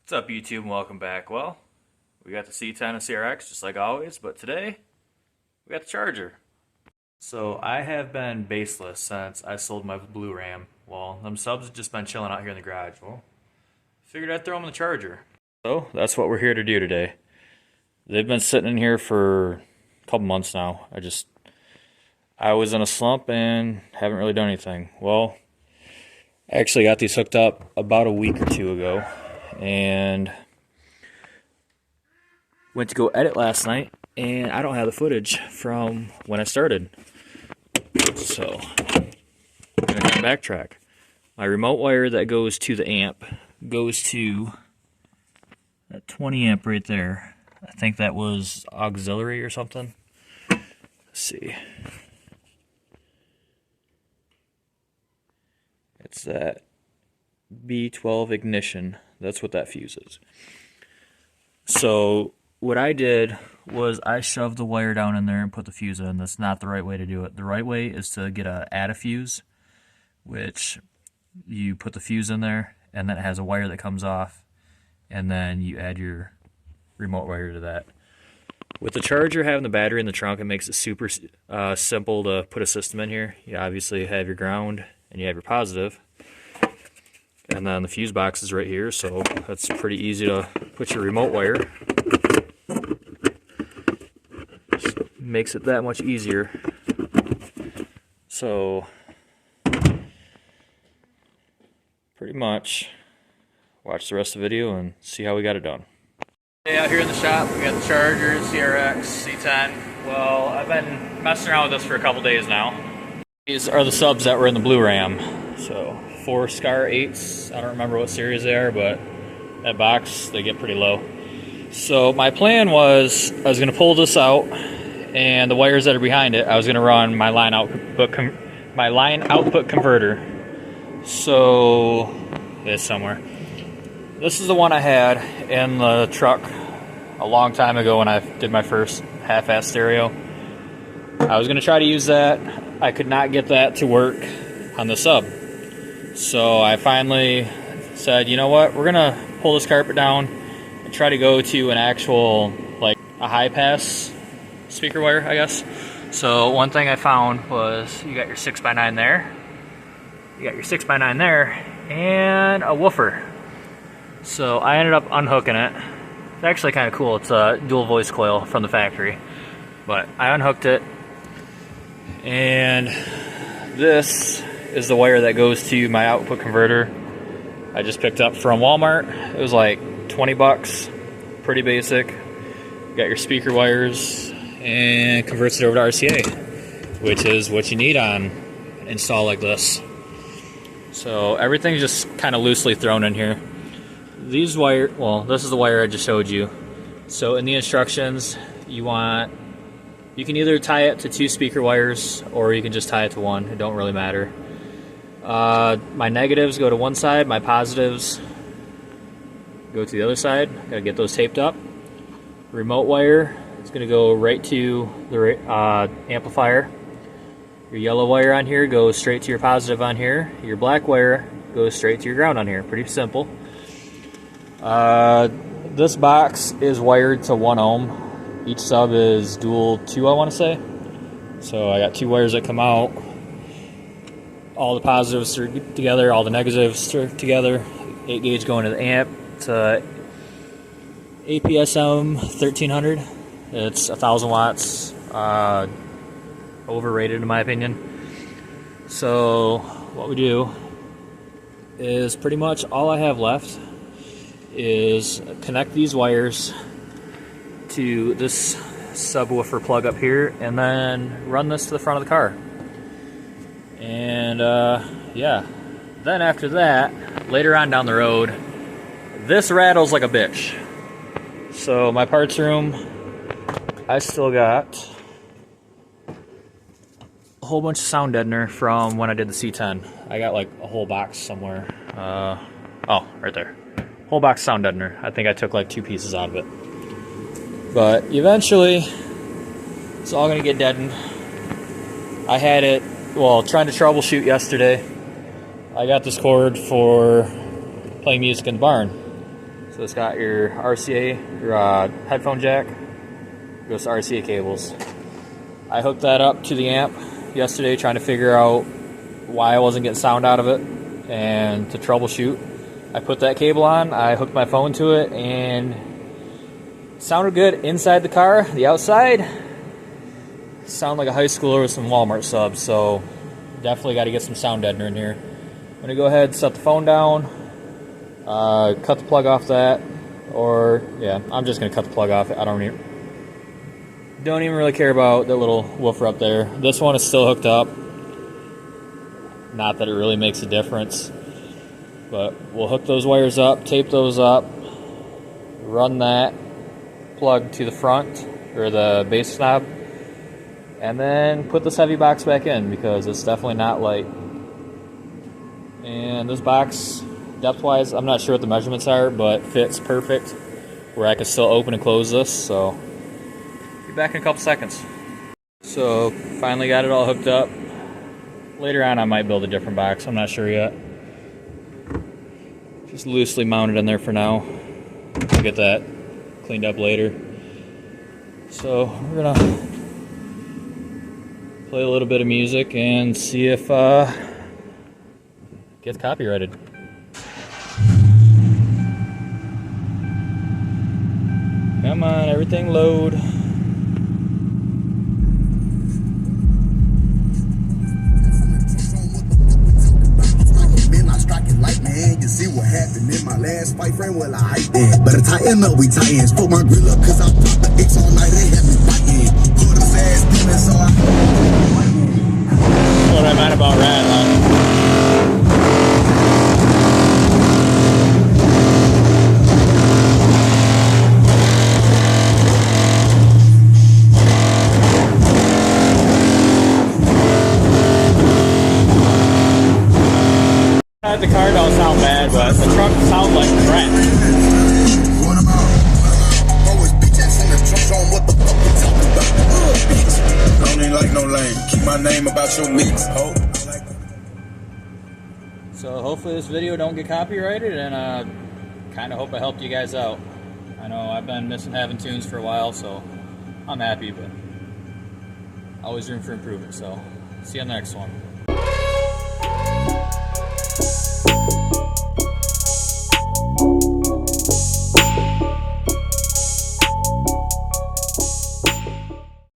What's up, YouTube, and welcome back. Well, we got the C10 and CRX just like always, but today we got the Charger. So I have been baseless since I sold my blue Ram. Well, them subs have just been chilling out here in the garage. Well, figured I'd throw them in the Charger. So that's what we're here to do today. They've been sitting in here for a couple months now. I was in a slump and haven't really done anything. Well, I actually got these hooked up about a week or two ago. And went to go edit last night, and I don't have the footage from when I started. So I'm gonna backtrack. My remote wire that goes to the amp goes to that 20 amp right there. I think that was auxiliary or something. Let's see. It's that B12 ignition. That's what that fuse is. So what I did was I shoved the wire down in there and put the fuse in. That's not the right way to do it. The right way is to add a fuse, which you put the fuse in there, and then it has a wire that comes off, and then you add your remote wire to that. With the Charger having the battery in the trunk, it makes it super simple to put a system in here. You obviously have your ground and you have your positive. And then the fuse box is right here, so that's pretty easy to put your remote wire. Just makes it that much easier. So, pretty much, watch the rest of the video and see how we got it done. Hey, out here in the shop, we got the Charger, CRX, C10. Well, I've been messing around with this for a couple days now. These are the subs that were in the blue Ram. So, 4 Scar 8s, I don't remember what series they are, but that box, they get pretty low. So my plan was, I was going to pull this out, and the wires that are behind it, I was going to run my line output converter. So, it's somewhere. This is the one I had in the truck a long time ago when I did my first half-ass stereo. I was going to try to use that. I could not get that to work on the sub. So I finally said, you know what, we're gonna pull this carpet down and try to go to an actual, like, a high pass speaker wire, I guess. So one thing I found was you got your 6x9 there, you got your 6x9 there, and a woofer. So I ended up unhooking it. It's actually kind of cool. It's a dual voice coil from the factory. But I unhooked it, and this is the wire that goes to my output converter. I just picked up from Walmart. It was like 20 bucks, pretty basic. You got your speaker wires and converts it over to RCA, which is what you need on an install like this. So everything's just kind of loosely thrown in here. These wire, well, this is the wire I just showed you. So in the instructions, you can either tie it to 2 speaker wires, or you can just tie it to 1. It don't really matter. My negatives go to one side, my positives go to the other side. Gotta get those taped up. Remote wire is gonna go right to the amplifier. Your yellow wire on here goes straight to your positive on here. Your black wire goes straight to your ground on here. Pretty simple. This box is wired to 1 ohm. Each sub is dual 2, I want to say. So I got 2 wires that come out. All the positives are together, all the negatives are together. 8 gauge going to the amp. It's a APSM 1300. It's 1,000 watts. Overrated in my opinion. So what we do is pretty much all I have left is connect these wires to this subwoofer plug up here, and then run this to the front of the car. And yeah, then after that, later on down the road, this rattles like a bitch. So my parts room, I still got a whole bunch of sound deadener from when I did the C10. I got like a whole box somewhere. Oh, right there. Whole box sound deadener. I think I took like 2 pieces out of it. But eventually, it's all gonna get deadened. I had it, well, trying to troubleshoot yesterday. I got this cord for playing music in the barn. So it's got your RCA, your headphone jack, goes to RCA cables. I hooked that up to the amp yesterday trying to figure out why I wasn't getting sound out of it, and to troubleshoot, I put that cable on, I hooked my phone to it, and it sounded good inside the car. The outside sounded like a high schooler with some Walmart subs, so definitely got to get some sound deadener in here. I'm going to go ahead and set the phone down, cut the plug off that, or yeah, I'm just going to cut the plug off. I don't even really care about that little woofer up there. This one is still hooked up. Not that it really makes a difference, but we'll hook those wires up, tape those up, run that plug to the front, or the base knob, and then put this heavy box back in because it's definitely not light. And this box, depth-wise, I'm not sure what the measurements are, but fits perfect where I can still open and close this, so be back in a couple seconds. So finally got it all hooked up. Later on I might build a different box, I'm not sure yet. Just loosely mounted in there for now. I'll get that cleaned up later. So we're gonna play a little bit of music and see if it gets copyrighted. Come on, everything load. You see what happened in my last fight frame? Well, I hyped it. Better tighten up, we tighten. Spoke my grill up, cause I popped the X all night. They had me fighting. Put his ass demon, so I. What I meant about rat, the car don't sound bad, but the truck sounds like crap. Don't ain't like no lame. Keep my name about your meats. So hopefully this video don't get copyrighted, and kind of hope I helped you guys out. I know I've been missing having tunes for a while, so I'm happy, but always room for improvement. So see you on the next one.